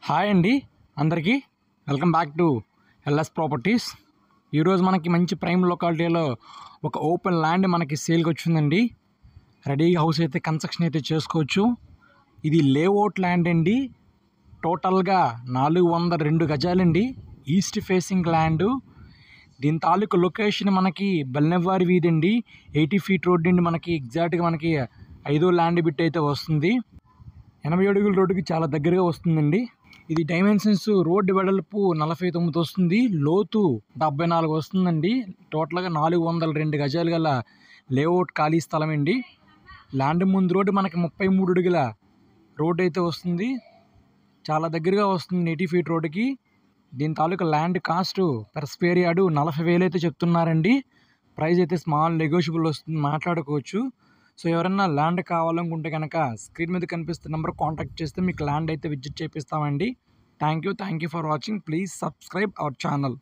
Hi అండి అందరికీ welcome back to LS properties. ఈరోజు మనకి మంచి ప్రైమ్ లొకాలిటీలో ఒక ఓపెన్ ల్యాండ్ మనకి సేల్కి వచ్చిందండి. రెడీగా హౌస్ అయితే కన్స్ట్రక్షన్ అయితే చేసుకోవచ్చు. ఇది లేఅవుట్ ల్యాండ్ అండి. టోటల్గా 402 గజాలండి. East facing land. దీని తాలూకు లొకేషన్ మనకి బెల్నెవ్వారి వీధి అండి. 80 ఫీట్ రోడ్ అండి. మనకి ఎగ్జాక్ట్గా మనకి 5వ ల్యాండ్ బిట్ అయితే వస్తుంది. 80 అడుగుల రోడ్డుకి చాలా దగ్గరగా వస్తుందండి. ఇది డైమెన్షన్స్ రోడ్డు వెడల్పు 49 వస్తుంది, లోతు 74 వస్తుందండి. టోటల్గా 402 గజాలు గల లేఅవుట్ ఖాళీ స్థలం అండి. ల్యాండ్ ముందు రోడ్డు మనకి 33 అడుగుల రోడ్డు అయితే వస్తుంది. చాలా దగ్గరగా వస్తుంది 80 ఫీట్ రోడ్డుకి. దీని తాలూకా land cost per square yard 40,000 అయితే చెప్తున్నారండి. ప్రైస్ అయితే స్మాల్ నెగోషియబుల్ వస్తుంది, మాట్లాడుకోవచ్చు. సో ఎవరైనా ల్యాండ్ కావాలనుకుంటే కనుక స్క్రీన్ మీద కనిపిస్తున్న నెంబర్ కాంటాక్ట్ చేస్తే మీకు ల్యాండ్ అయితే విజిట్ చేపిస్తామండి. Thank you for watching. Please subscribe our channel.